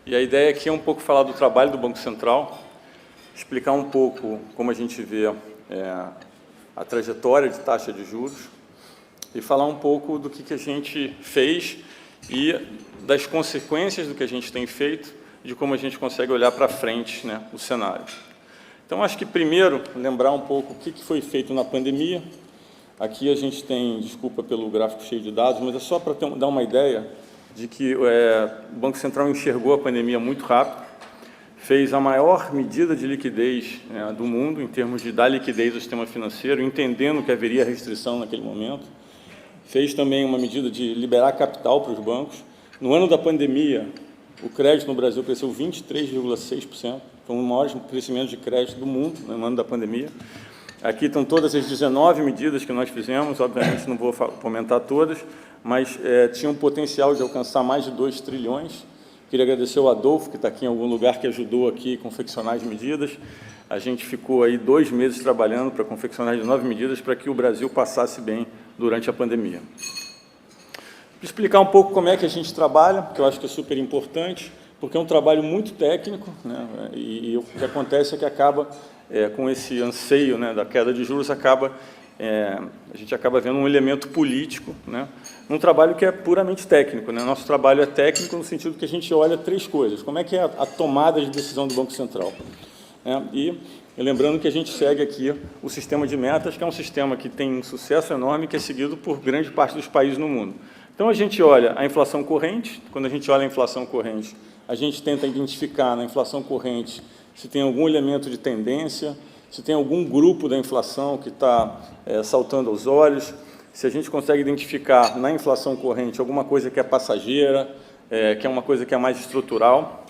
E a ideia aqui é um pouco falar do trabalho do Banco Central, explicar um pouco como a gente vê a trajetória de taxa de juros e falar um pouco do que a gente fez e das consequências do que a gente tem feito, de como a gente consegue olhar para frente, né, o cenário. Então, acho que primeiro, lembrar um pouco o que foi feito na pandemia. Aqui a gente tem, desculpa pelo gráfico cheio de dados, mas é só para dar uma ideia de que o Banco Central enxergou a pandemia muito rápido, fez a maior medida de liquidez do mundo, em termos de dar liquidez ao sistema financeiro, entendendo que haveria restrição naquele momento, fez também uma medida de liberar capital para os bancos. No ano da pandemia, o crédito no Brasil cresceu 23,6%, foi o maior crescimento de crédito do mundo no ano da pandemia. Aqui estão todas as 19 medidas que nós fizemos, obviamente não vou comentar todas, mas tinha um potencial de alcançar mais de 2 trilhões. Queria agradecer ao Adolfo, que está aqui em algum lugar, que ajudou aqui a confeccionar as medidas. A gente ficou aí 2 meses trabalhando para confeccionar as 9 medidas para que o Brasil passasse bem durante a pandemia. Vou explicar um pouco como é que a gente trabalha, que eu acho que é super importante, porque é um trabalho muito técnico, né, e o que acontece é que acaba, com esse anseio, né, da queda de juros, a gente acaba vendo um elemento político, né, num trabalho que é puramente técnico, né. Nosso trabalho é técnico no sentido que a gente olha 3 coisas. Como é que é a tomada de decisão do Banco Central? E lembrando que a gente segue aqui o sistema de metas, que é um sistema que tem um sucesso enorme, que é seguido por grande parte dos países no mundo. Então, a gente olha a inflação corrente. Quando a gente olha a inflação corrente, a gente tenta identificar na inflação corrente se tem algum elemento de tendência, se tem algum grupo da inflação que está saltando aos olhos, se a gente consegue identificar na inflação corrente alguma coisa que é passageira, que é uma coisa que é mais estrutural.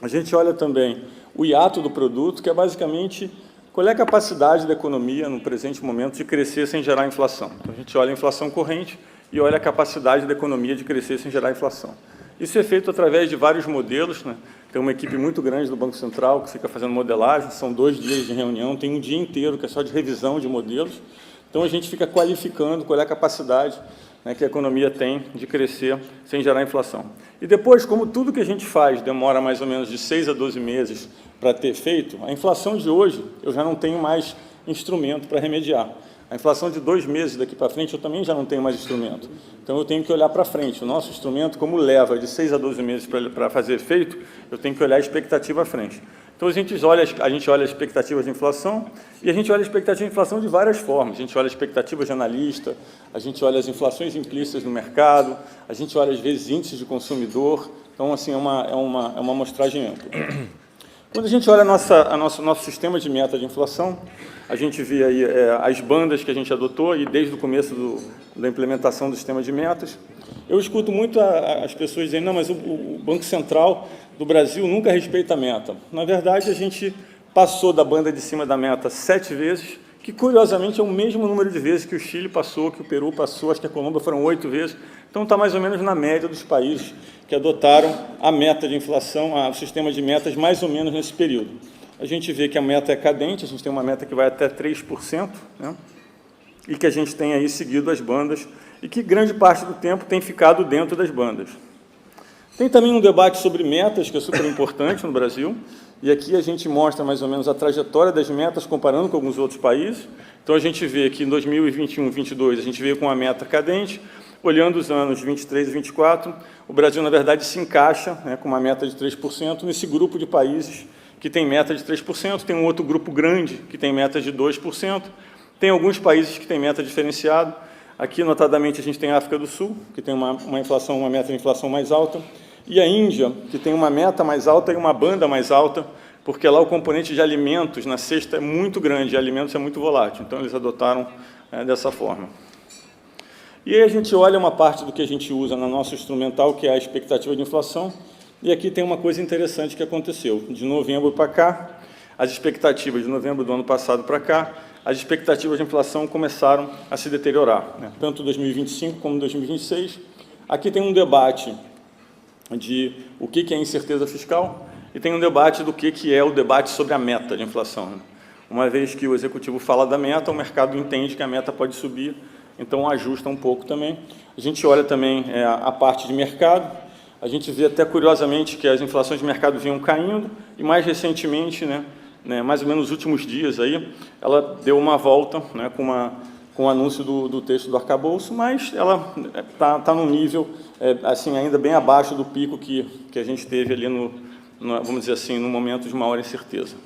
A gente olha também o hiato do produto, que é basicamente qual é a capacidade da economia, no presente momento, de crescer sem gerar inflação. Então, a gente olha a inflação corrente e olha a capacidade da economia de crescer sem gerar inflação. Isso é feito através de vários modelos, né? Tem uma equipe muito grande do Banco Central que fica fazendo modelagem, são 2 dias de reunião, tem um dia inteiro que é só de revisão de modelos. Então, a gente fica qualificando qual é a capacidade, né, que a economia tem de crescer sem gerar inflação. E depois, como tudo que a gente faz demora mais ou menos de 6 a 12 meses para ter feito, a inflação de hoje eu já não tenho mais instrumento para remediar. A inflação de 2 meses daqui para frente, eu também já não tenho mais instrumento. Então, eu tenho que olhar para frente. O nosso instrumento, como leva de 6 a 12 meses para fazer efeito, eu tenho que olhar a expectativa à frente. Então, a gente olha as expectativas de inflação e a gente olha a expectativa de inflação de várias formas. A gente olha a expectativa de analista, a gente olha as inflações implícitas no mercado, a gente olha, às vezes, índices de consumidor. Então, assim, é uma amostragem ampla. Quando a gente olha nosso sistema de meta de inflação, a gente vê aí as bandas que a gente adotou e desde o começo da implementação do sistema de metas. Eu escuto muito as pessoas dizendo, não, mas o Banco Central do Brasil nunca respeita a meta. Na verdade, a gente passou da banda de cima da meta 7 vezes, que curiosamente é o mesmo número de vezes que o Chile passou, que o Peru passou, acho que a Colômbia foram 8 vezes. Então, está mais ou menos na média dos países que adotaram a meta de inflação, o sistema de metas, mais ou menos nesse período. A gente vê que a meta é cadente, a gente tem uma meta que vai até 3%, né? E que a gente tem aí seguido as bandas, e que grande parte do tempo tem ficado dentro das bandas. Tem também um debate sobre metas, que é super importante no Brasil, e aqui a gente mostra mais ou menos a trajetória das metas comparando com alguns outros países. Então, a gente vê que em 2021 e 2022 a gente veio com a meta cadente. Olhando os anos 23 e 24, o Brasil, na verdade, se encaixa, né, com uma meta de 3% nesse grupo de países que tem meta de 3%, tem um outro grupo grande que tem meta de 2%, tem alguns países que têm meta diferenciada. Aqui, notadamente, a gente tem a África do Sul, que tem uma meta de inflação mais alta, e a Índia, que tem uma meta mais alta e uma banda mais alta, porque lá o componente de alimentos na cesta é muito grande, e alimentos é muito volátil, então eles adotaram dessa forma. E aí a gente olha uma parte do que a gente usa no nosso instrumental, que é a expectativa de inflação, e aqui tem uma coisa interessante que aconteceu. De novembro para cá, as expectativas de novembro do ano passado para cá, as expectativas de inflação começaram a se deteriorar, né? Tanto 2025 como 2026. Aqui tem um debate de o que é incerteza fiscal e tem um debate do que é o debate sobre a meta de inflação, né? Uma vez que o executivo fala da meta, o mercado entende que a meta pode subir, então ajusta um pouco também. A gente olha também a parte de mercado. a gente vê até curiosamente que as inflações de mercado vinham caindo e mais recentemente, mais ou menos nos últimos dias, aí, ela deu uma volta com o anúncio do texto do arcabouço, mas ela está num nível assim, ainda bem abaixo do pico que a gente teve ali, vamos dizer assim, no momento de maior incerteza.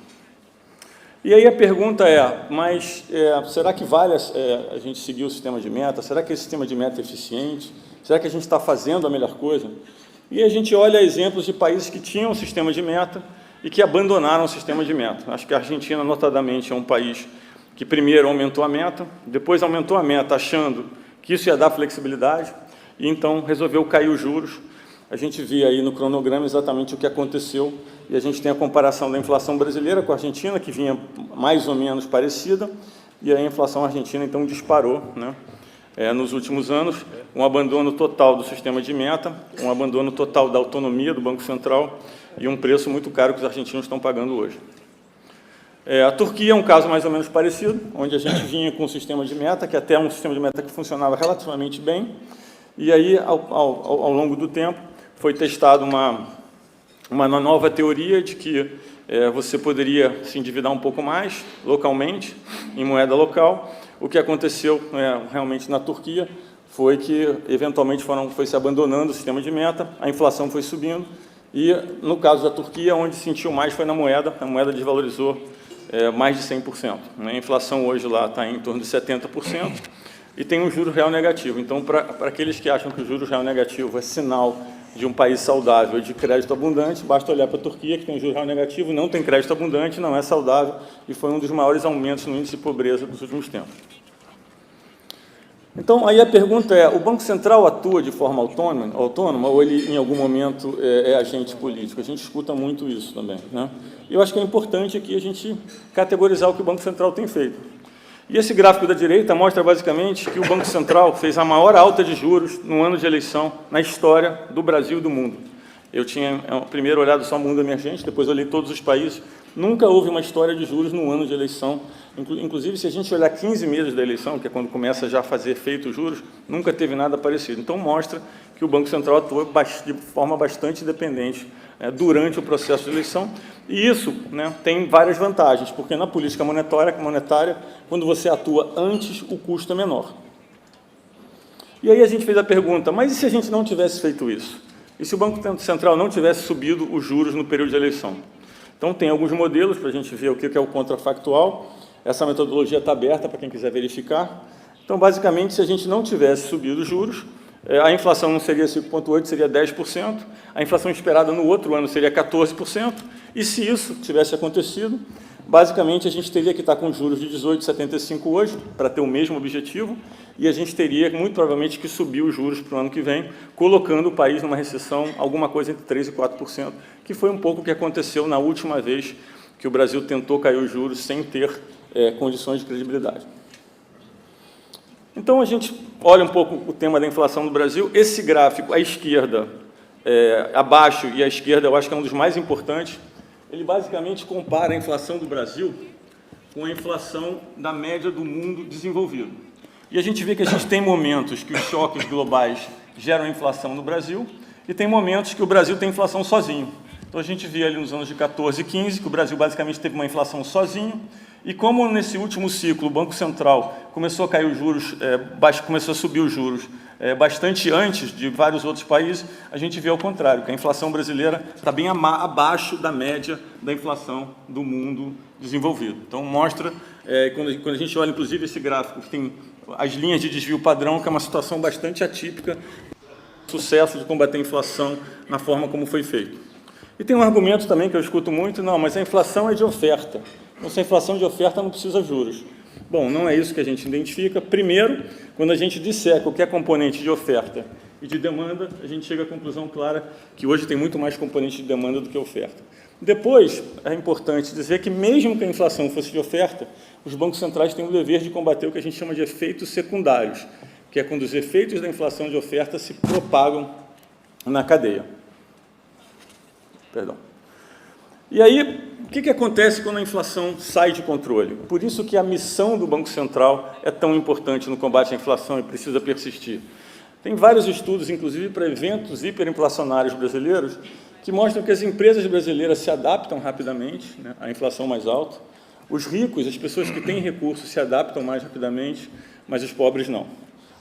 E aí a pergunta mas será que vale a gente seguir o sistema de meta? Será que esse sistema de meta é eficiente? Será que a gente está fazendo a melhor coisa? E a gente olha exemplos de países que tinham um sistema de meta e que abandonaram o sistema de meta. Acho que a Argentina, notadamente, é um país que primeiro aumentou a meta, depois aumentou a meta achando que isso ia dar flexibilidade, e então resolveu cair os juros. A gente vê aí no cronograma exatamente o que aconteceu, e a gente tem a comparação da inflação brasileira com a Argentina, que vinha mais ou menos parecida, e a inflação argentina, então, disparou, nos últimos anos, um abandono total do sistema de meta, um abandono total da autonomia do Banco Central e um preço muito caro que os argentinos estão pagando hoje. A Turquia é um caso mais ou menos parecido, onde a gente vinha com um sistema de meta, que até é um sistema de meta que funcionava relativamente bem, e aí, ao longo do tempo, foi testada uma nova teoria de que você poderia se endividar um pouco mais, localmente, em moeda local. O que aconteceu realmente na Turquia foi que, eventualmente, foi se abandonando o sistema de meta, a inflação foi subindo, e, no caso da Turquia, onde sentiu mais foi na moeda, a moeda desvalorizou mais de 100%. A inflação hoje lá está em torno de 70%, e tem um juro real negativo. Então, para aqueles que acham que o juro real negativo é sinal de um país saudável e de crédito abundante, basta olhar para a Turquia, que tem um juro real negativo, não tem crédito abundante, não é saudável, e foi um dos maiores aumentos no índice de pobreza dos últimos tempos. Então, aí a pergunta o Banco Central atua de forma autônoma ou ele, em algum momento, é agente político? A gente escuta muito isso também, Eu acho que é importante aqui a gente categorizar o que o Banco Central tem feito. E esse gráfico da direita mostra, basicamente, que o Banco Central fez a maior alta de juros no ano de eleição na história do Brasil e do mundo. Eu tinha primeiro olhado só o mundo emergente, depois olhei todos os países. Nunca houve uma história de juros no ano de eleição. Inclusive, se a gente olhar 15 meses da eleição, que é quando começa já a fazer efeito os juros, nunca teve nada parecido. Então, mostra que o Banco Central atua de forma bastante independente durante o processo de eleição. E isso tem várias vantagens, porque na política monetária, quando você atua antes, o custo é menor. E aí a gente fez a pergunta, mas e se a gente não tivesse feito isso? E se o Banco Central não tivesse subido os juros no período de eleição? Então, tem alguns modelos para a gente ver o que é o contrafactual. Essa metodologia está aberta para quem quiser verificar. Então, basicamente, se a gente não tivesse subido os juros, a inflação não seria 5,8%, seria 10%. A inflação esperada no outro ano seria 14%. E se isso tivesse acontecido, basicamente, a gente teria que estar com juros de 18,75 hoje, para ter o mesmo objetivo, e a gente teria, muito provavelmente, que subir os juros para o ano que vem, colocando o país numa recessão, alguma coisa entre 3% e 4%, que foi um pouco o que aconteceu na última vez que o Brasil tentou cair os juros sem ter condições de credibilidade. Então, a gente olha um pouco o tema da inflação no Brasil. Esse gráfico, à esquerda, abaixo, e à esquerda, eu acho que é um dos mais importantes, ele basicamente compara a inflação do Brasil com a inflação da média do mundo desenvolvido. E a gente vê que a gente tem momentos que os choques globais geram inflação no Brasil e tem momentos que o Brasil tem inflação sozinho. Então, a gente vê ali nos anos de 14 e 15 que o Brasil basicamente teve uma inflação sozinho, e como nesse último ciclo o Banco Central começou a cair os juros, começou a subir os juros bastante antes de vários outros países, a gente vê ao contrário, que a inflação brasileira está bem abaixo da média da inflação do mundo desenvolvido. Então, mostra, quando a gente olha, inclusive, esse gráfico, que tem as linhas de desvio padrão, que é uma situação bastante atípica, sucesso de combater a inflação na forma como foi feito. E tem um argumento também que eu escuto muito, não, mas a inflação é de oferta. Então, se a inflação de oferta não precisa juros. Bom, não é isso que a gente identifica. Primeiro, quando a gente disseca o que é componente de oferta e de demanda, a gente chega à conclusão clara que hoje tem muito mais componente de demanda do que oferta. Depois, é importante dizer que mesmo que a inflação fosse de oferta, os bancos centrais têm o dever de combater o que a gente chama de efeitos secundários, que é quando os efeitos da inflação de oferta se propagam na cadeia. Perdão. E aí, o que acontece quando a inflação sai de controle? Por isso que a missão do Banco Central é tão importante no combate à inflação e precisa persistir. Tem vários estudos, inclusive para eventos hiperinflacionários brasileiros, que mostram que as empresas brasileiras se adaptam rapidamente, né, à inflação mais alta. Os ricos, as pessoas que têm recursos, se adaptam mais rapidamente, mas os pobres não.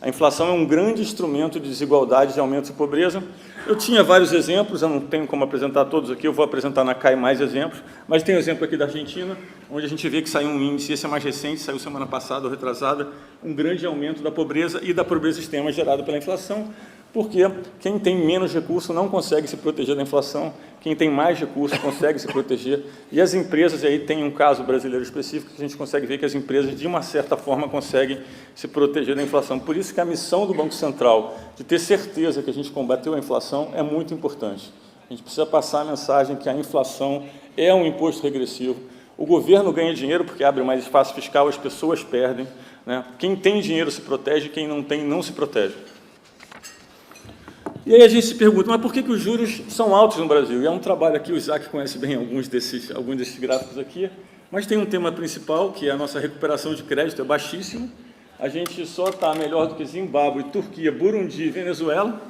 A inflação é um grande instrumento de desigualdade, de aumento de pobreza. Eu tinha vários exemplos, eu não tenho como apresentar todos aqui, eu vou apresentar na CAI mais exemplos, mas tem um exemplo aqui da Argentina, onde a gente vê que saiu um índice, esse é mais recente, saiu semana passada ou retrasada, um grande aumento da pobreza e da pobreza extrema gerada pela inflação, porque quem tem menos recurso não consegue se proteger da inflação, quem tem mais recurso consegue se proteger, e as empresas, e aí tem um caso brasileiro específico, que a gente consegue ver que as empresas, de uma certa forma, conseguem se proteger da inflação. Por isso que a missão do Banco Central, de ter certeza que a gente combateu a inflação, é muito importante. A gente precisa passar a mensagem que a inflação é um imposto regressivo, o governo ganha dinheiro porque abre mais espaço fiscal, as pessoas perdem, né? Quem tem dinheiro se protege, quem não tem não se protege. E aí a gente se pergunta, mas por que os juros são altos no Brasil? E é um trabalho aqui, o Isaac conhece bem alguns desses gráficos aqui, mas tem um tema principal, que é a nossa recuperação de crédito, é baixíssimo. A gente só está melhor do que Zimbábue, Turquia, Burundi e Venezuela,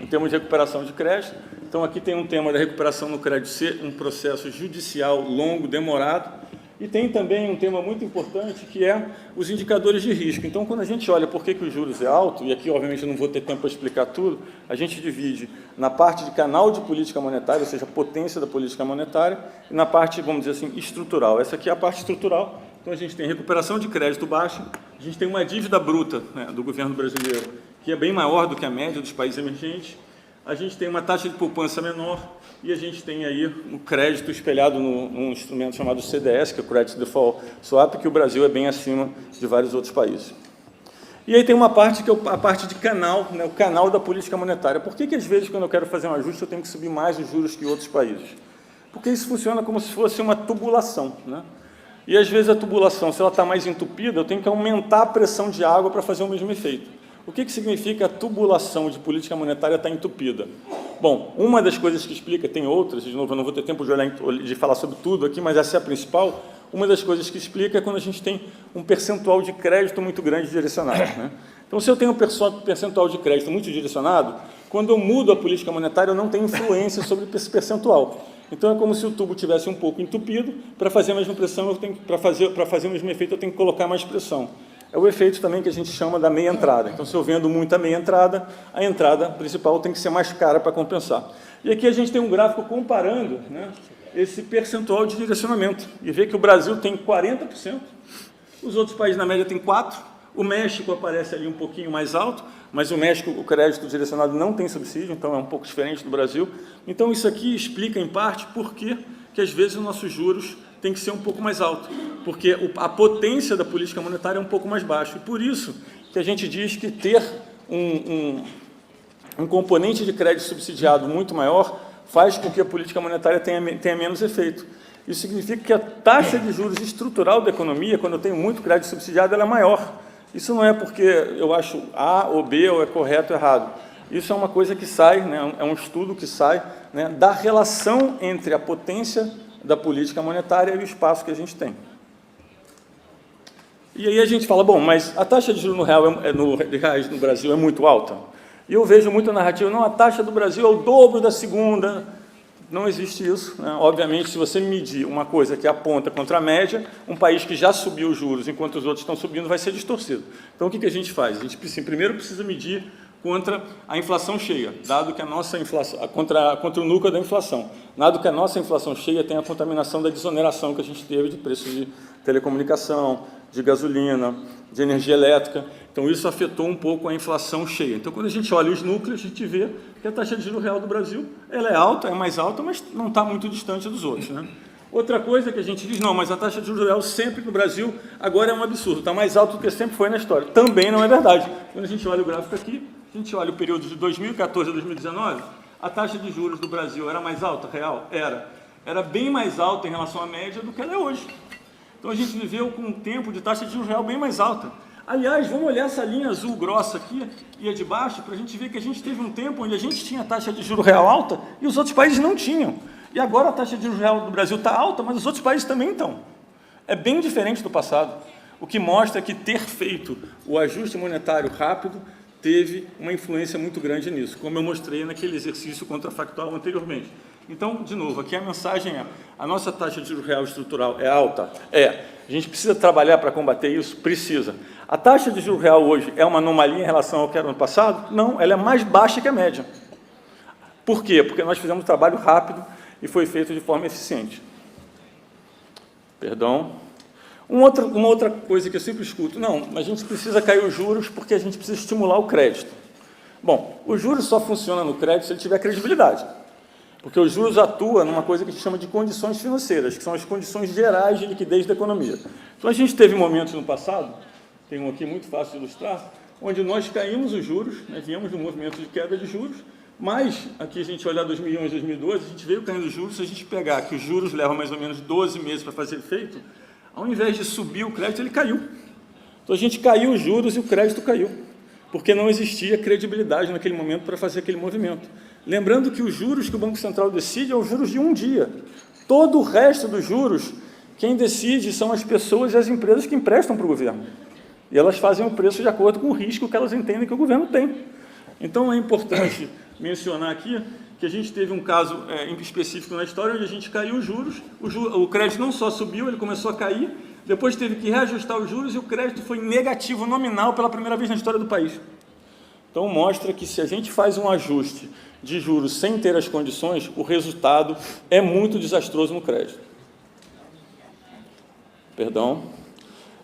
em termos de recuperação de crédito. Então, aqui tem um tema da recuperação no crédito ser um processo judicial longo, demorado, e tem também um tema muito importante, que é os indicadores de risco. Então, quando a gente olha por que os juros é alto, e aqui, obviamente, eu não vou ter tempo para explicar tudo, a gente divide na parte de canal de política monetária, ou seja, a potência da política monetária, e na parte, vamos dizer assim, estrutural. Essa aqui é a parte estrutural. Então, a gente tem recuperação de crédito baixa, a gente tem uma dívida bruta, né, do governo brasileiro, que é bem maior do que a média dos países emergentes, a gente tem uma taxa de poupança menor e a gente tem aí o crédito espelhado num instrumento chamado CDS, que é o Credit Default Swap, que o Brasil é bem acima de vários outros países. E aí tem uma parte que é a parte de canal, né, o canal da política monetária. Por que às vezes, quando eu quero fazer um ajuste, eu tenho que subir mais os juros que outros países? Porque isso funciona como se fosse uma tubulação, né? E às vezes a tubulação, se ela está mais entupida, eu tenho que aumentar a pressão de água para fazer o mesmo efeito. O que significa a tubulação de política monetária estar entupida? Bom, uma das coisas que explica, tem outras, de novo, eu não vou ter tempo de falar sobre tudo aqui, mas essa é a principal. Uma das coisas que explica é quando a gente tem um percentual de crédito muito grande direcionado, né? Então, se eu tenho um percentual de crédito muito direcionado, quando eu mudo a política monetária, eu não tenho influência sobre esse percentual. Então, é como se o tubo tivesse um pouco entupido, para fazer a mesma pressão, para fazer o mesmo efeito, eu tenho que colocar mais pressão. É o efeito também que a gente chama da meia entrada. Então, se eu vendo muita meia entrada, a entrada principal tem que ser mais cara para compensar. E aqui a gente tem um gráfico comparando, né, esse percentual de direcionamento. E vê que o Brasil tem 40%, os outros países na média têm 4%, o México aparece ali um pouquinho mais alto, mas o México, o crédito direcionado não tem subsídio, então é um pouco diferente do Brasil. Então, isso aqui explica, em parte, por que às vezes os nossos juros tem que ser um pouco mais alto, porque a potência da política monetária é um pouco mais baixa. E por isso que a gente diz que ter um componente de crédito subsidiado muito maior faz com que a política monetária tenha menos efeito. Isso significa que a taxa de juros estrutural da economia, quando eu tenho muito crédito subsidiado, ela é maior. Isso não é porque eu acho A ou B ou é correto ou errado. Isso é uma coisa que sai, né, é um estudo que sai, né, da relação entre a potência da política monetária e o espaço que a gente tem. E aí a gente fala, bom, mas a taxa de juros de reais no Brasil é muito alta? E eu vejo muito a narrativa, não, a taxa do Brasil é o dobro da segunda. Não existe isso, né? Obviamente, se você medir uma coisa que aponta contra a média, um país que já subiu os juros enquanto os outros estão subindo vai ser distorcido. Então, o que a gente faz? A gente primeiro precisa medir contra a inflação cheia, dado que a nossa inflação, contra o núcleo da inflação, dado que a nossa inflação cheia tem a contaminação da desoneração que a gente teve de preços de telecomunicação, de gasolina, de energia elétrica. Então, isso afetou um pouco a inflação cheia. Então, quando a gente olha os núcleos, a gente vê que a taxa de juros real do Brasil ela é alta, é mais alta, mas não está muito distante dos outros, né? Outra coisa que a gente diz, não, mas a taxa de juros real sempre no Brasil agora é um absurdo, está mais alto do que sempre foi na história. Também não é verdade. Quando a gente olha o gráfico aqui, a gente olha o período de 2014 a 2019, a taxa de juros do Brasil era mais alta, real? Era bem mais alta em relação à média do que ela é hoje. Então, a gente viveu com um tempo de taxa de juros real bem mais alta. Aliás, vamos olhar essa linha azul grossa aqui e a de baixo, para a gente ver que a gente teve um tempo onde a gente tinha taxa de juros real alta e os outros países não tinham. E agora a taxa de juros real do Brasil está alta, mas os outros países também estão. É bem diferente do passado. O que mostra que ter feito o ajuste monetário rápido teve uma influência muito grande nisso, como eu mostrei naquele exercício contrafactual anteriormente. Então, de novo, aqui a mensagem é, a nossa taxa de juros real estrutural é alta? A gente precisa trabalhar para combater isso? Precisa. A taxa de juros real hoje é uma anomalia em relação ao que era no passado? Não, ela é mais baixa que a média. Por quê? Porque nós fizemos um trabalho rápido e foi feito de forma eficiente. Perdão. Uma outra coisa que eu sempre escuto, não, a gente precisa cair os juros porque a gente precisa estimular o crédito. Bom, o juros só funciona no crédito se ele tiver credibilidade. Porque os juros atuam numa coisa que a gente chama de condições financeiras, que são as condições gerais de liquidez da economia. Então, a gente teve momentos no passado, tem um aqui muito fácil de ilustrar, onde nós caímos os juros, né, viemos de um movimento de queda de juros, mas, aqui a gente olhar 2011, 2012, a gente veio caindo os juros, se a gente pegar que os juros levam mais ou menos 12 meses para fazer efeito, ao invés de subir o crédito, ele caiu. Então, a gente caiu os juros e o crédito caiu, porque não existia credibilidade naquele momento para fazer aquele movimento. Lembrando que os juros que o Banco Central decide são os juros de um dia. Todo o resto dos juros, quem decide são as pessoas e as empresas que emprestam para o governo. E elas fazem o preço de acordo com o risco que elas entendem que o governo tem. Então, é importante mencionar aqui que a gente teve um caso específico na história onde a gente caiu os juros, o crédito não só subiu, ele começou a cair, depois teve que reajustar os juros e o crédito foi negativo nominal pela primeira vez na história do país. Então, mostra que se a gente faz um ajuste de juros sem ter as condições, o resultado é muito desastroso no crédito. Perdão.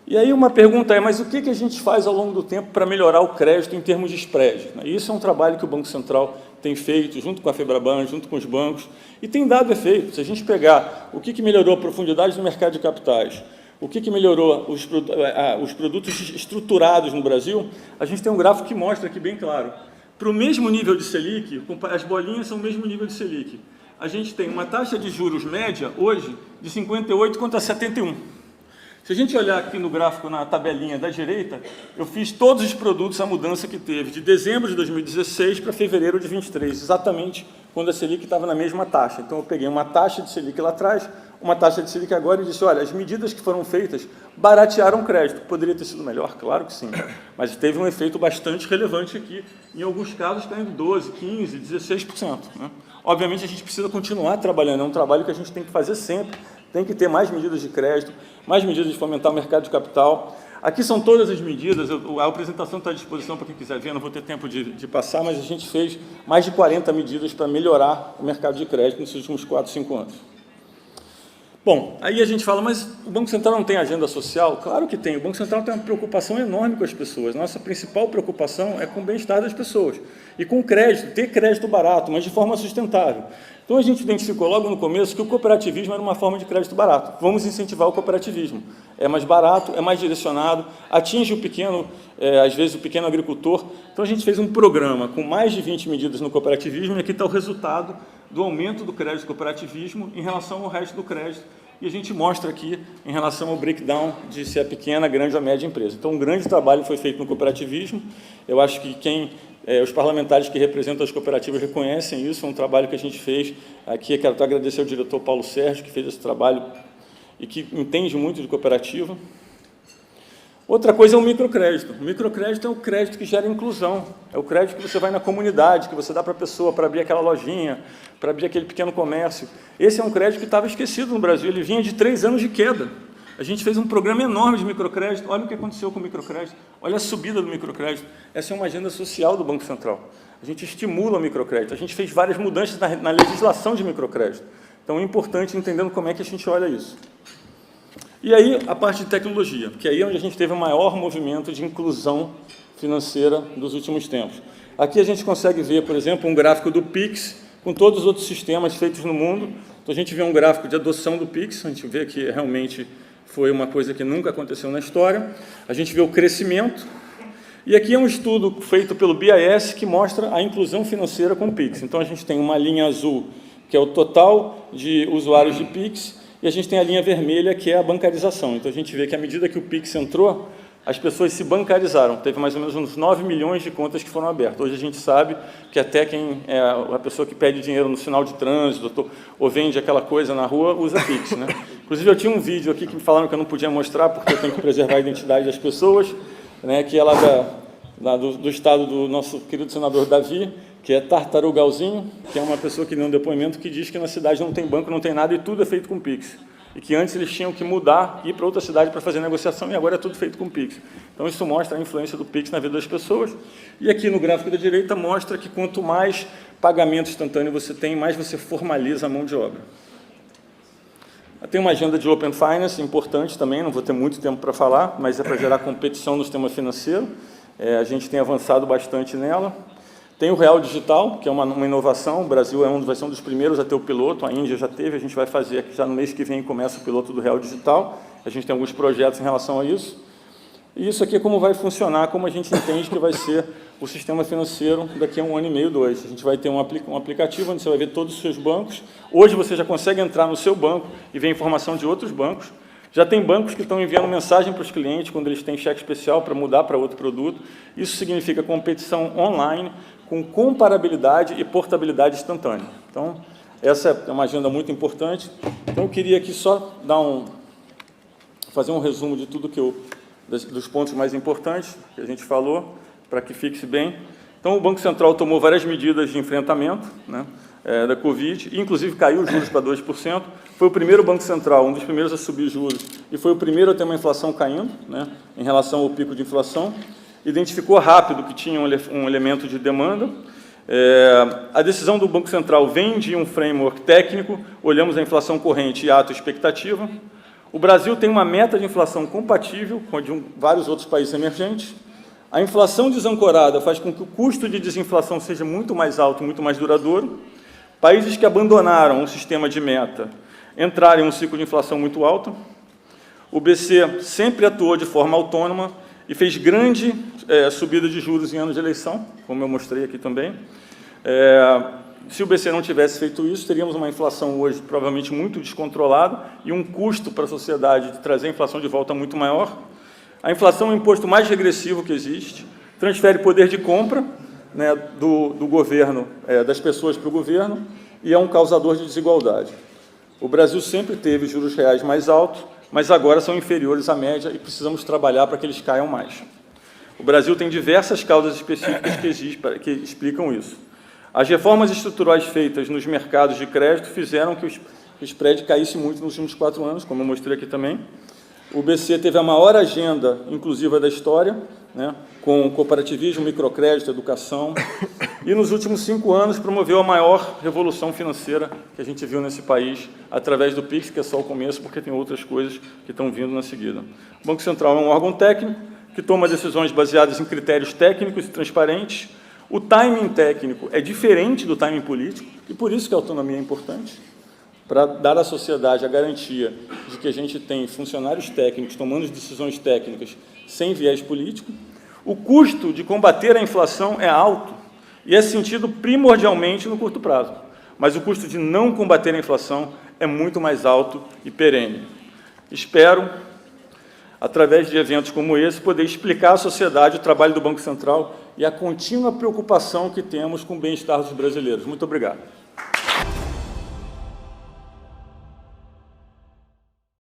E aí uma pergunta é, mas o que a gente faz ao longo do tempo para melhorar o crédito em termos de spread? Isso é um trabalho que o Banco Central tem feito, junto com a Febraban, junto com os bancos, e tem dado efeito. Se a gente pegar o que melhorou a profundidade do mercado de capitais, o que melhorou os produtos estruturados no Brasil, a gente tem um gráfico que mostra aqui bem claro. Para o mesmo nível de Selic, as bolinhas são o mesmo nível de Selic. A gente tem uma taxa de juros média, hoje, de 58 contra 71. Se a gente olhar aqui no gráfico, na tabelinha da direita, eu fiz todos os produtos, a mudança que teve, de dezembro de 2016 para fevereiro de 2023, exatamente quando a Selic estava na mesma taxa. Então, eu peguei uma taxa de Selic lá atrás, uma taxa de Selic agora e disse, olha, as medidas que foram feitas baratearam o crédito. Poderia ter sido melhor? Claro que sim, mas teve um efeito bastante relevante aqui, em alguns casos caindo 12%, 15%, 16%. Né? Obviamente, a gente precisa continuar trabalhando, é um trabalho que a gente tem que fazer sempre, tem que ter mais medidas de crédito, mais medidas de fomentar o mercado de capital. Aqui são todas as medidas, a apresentação está à disposição para quem quiser ver, não vou ter tempo de passar, mas a gente fez mais de 40 medidas para melhorar o mercado de crédito nesses últimos 4, 5 anos. Bom, aí a gente fala, mas o Banco Central não tem agenda social? Claro que tem, o Banco Central tem uma preocupação enorme com as pessoas. Nossa principal preocupação é com o bem-estar das pessoas. E com crédito, ter crédito barato, mas de forma sustentável. Então, a gente identificou logo no começo que o cooperativismo era uma forma de crédito barato. Vamos incentivar o cooperativismo. É mais barato, é mais direcionado, atinge o pequeno, às vezes, o pequeno agricultor. Então, a gente fez um programa com mais de 20 medidas no cooperativismo e aqui está o resultado do aumento do crédito do cooperativismo em relação ao resto do crédito. E a gente mostra aqui em relação ao breakdown de se é pequena, grande ou média empresa. Então, um grande trabalho foi feito no cooperativismo. Eu acho que os parlamentares que representam as cooperativas reconhecem isso, é um trabalho que a gente fez. Aqui eu quero agradecer ao diretor Paulo Sérgio, que fez esse trabalho e que entende muito de cooperativa. Outra coisa é o microcrédito. O microcrédito é o crédito que gera inclusão, é o crédito que você vai na comunidade, que você dá para a pessoa para abrir aquela lojinha, para abrir aquele pequeno comércio. Esse é um crédito que estava esquecido no Brasil, ele vinha de 3 anos de queda. A gente fez um programa enorme de microcrédito, olha o que aconteceu com o microcrédito, olha a subida do microcrédito. Essa é uma agenda social do Banco Central. A gente estimula o microcrédito, a gente fez várias mudanças na legislação de microcrédito. Então, é importante entendendo como é que a gente olha isso. E aí, a parte de tecnologia, que aí é onde a gente teve o maior movimento de inclusão financeira dos últimos tempos. Aqui a gente consegue ver, por exemplo, um gráfico do Pix, com todos os outros sistemas feitos no mundo. Então, a gente vê um gráfico de adoção do Pix, a gente vê que realmente foi uma coisa que nunca aconteceu na história. A gente vê o crescimento. E aqui é um estudo feito pelo BIS que mostra a inclusão financeira com o Pix. Então, a gente tem uma linha azul, que é o total de usuários de Pix, e a gente tem a linha vermelha, que é a bancarização. Então, a gente vê que à medida que o Pix entrou, as pessoas se bancarizaram. Teve mais ou menos uns 9 milhões de contas que foram abertas. Hoje a gente sabe que até quem é a pessoa que pede dinheiro no sinal de trânsito ou vende aquela coisa na rua, usa Pix, né? Inclusive, eu tinha um vídeo aqui que me falaram que eu não podia mostrar, porque eu tenho que preservar a identidade das pessoas, né, que é lá lá do estado do nosso querido senador Davi, que é tartarugalzinho, que é uma pessoa que deu um depoimento que diz que na cidade não tem banco, não tem nada e tudo é feito com Pix. E que antes eles tinham que mudar, ir para outra cidade para fazer negociação e agora é tudo feito com Pix. Então isso mostra a influência do Pix na vida das pessoas. E aqui no gráfico da direita mostra que quanto mais pagamento instantâneo você tem, mais você formaliza a mão de obra. Tem uma agenda de Open Finance importante também, não vou ter muito tempo para falar, mas é para gerar competição no sistema financeiro. A gente tem avançado bastante nela. Tem o Real Digital, que é uma inovação. O Brasil vai ser um dos primeiros a ter o piloto, a Índia já teve, a gente vai fazer aqui, já no mês que vem começa o piloto do Real Digital. A gente tem alguns projetos em relação a isso. E isso aqui é como vai funcionar, como a gente entende que vai ser o sistema financeiro daqui a 1 ano e meio, 2. A gente vai ter um aplicativo onde você vai ver todos os seus bancos. Hoje você já consegue entrar no seu banco e ver informação de outros bancos. Já tem bancos que estão enviando mensagem para os clientes quando eles têm cheque especial para mudar para outro produto. Isso significa competição online, com comparabilidade e portabilidade instantânea. Então, essa é uma agenda muito importante. Então, eu queria aqui só fazer um resumo de tudo dos pontos mais importantes que a gente falou, para que fixe bem. Então, o Banco Central tomou várias medidas de enfrentamento, né, da Covid, e inclusive caiu os juros para 2%. Foi o primeiro Banco Central, um dos primeiros a subir juros, e foi o primeiro a ter uma inflação caindo, né, em relação ao pico de inflação. Identificou rápido que tinha um elemento de demanda. A decisão do Banco Central vem de um framework técnico, olhamos a inflação corrente e ato expectativa. O Brasil tem uma meta de inflação compatível com a de vários outros países emergentes. A inflação desancorada faz com que o custo de desinflação seja muito mais alto, muito mais duradouro. Países que abandonaram um sistema de meta entraram em um ciclo de inflação muito alto. O BC sempre atuou de forma autônoma e fez grande subida de juros em anos de eleição, como eu mostrei aqui também. Se o BC não tivesse feito isso, teríamos uma inflação hoje provavelmente muito descontrolada e um custo para a sociedade de trazer a inflação de volta muito maior. A inflação é o imposto mais regressivo que existe, transfere poder de compra, né, do governo, das pessoas para o governo, e é um causador de desigualdade. O Brasil sempre teve juros reais mais altos, mas agora são inferiores à média e precisamos trabalhar para que eles caiam mais. O Brasil tem diversas causas específicas que explicam isso. As reformas estruturais feitas nos mercados de crédito fizeram que o spread caísse muito nos últimos 4 anos, como eu mostrei aqui também. O BC teve a maior agenda inclusiva da história, né, com cooperativismo, microcrédito, educação, e nos últimos 5 anos promoveu a maior revolução financeira que a gente viu nesse país, através do PIX, que é só o começo, porque tem outras coisas que estão vindo na seguida. O Banco Central é um órgão técnico que toma decisões baseadas em critérios técnicos e transparentes. O timing técnico é diferente do timing político, e por isso que a autonomia é importante, para dar à sociedade a garantia de que a gente tem funcionários técnicos tomando decisões técnicas sem viés político. O custo de combater a inflação é alto e é sentido primordialmente no curto prazo, mas o custo de não combater a inflação é muito mais alto e perene. Espero, através de eventos como esse, poder explicar à sociedade o trabalho do Banco Central e a contínua preocupação que temos com o bem-estar dos brasileiros. Muito obrigado.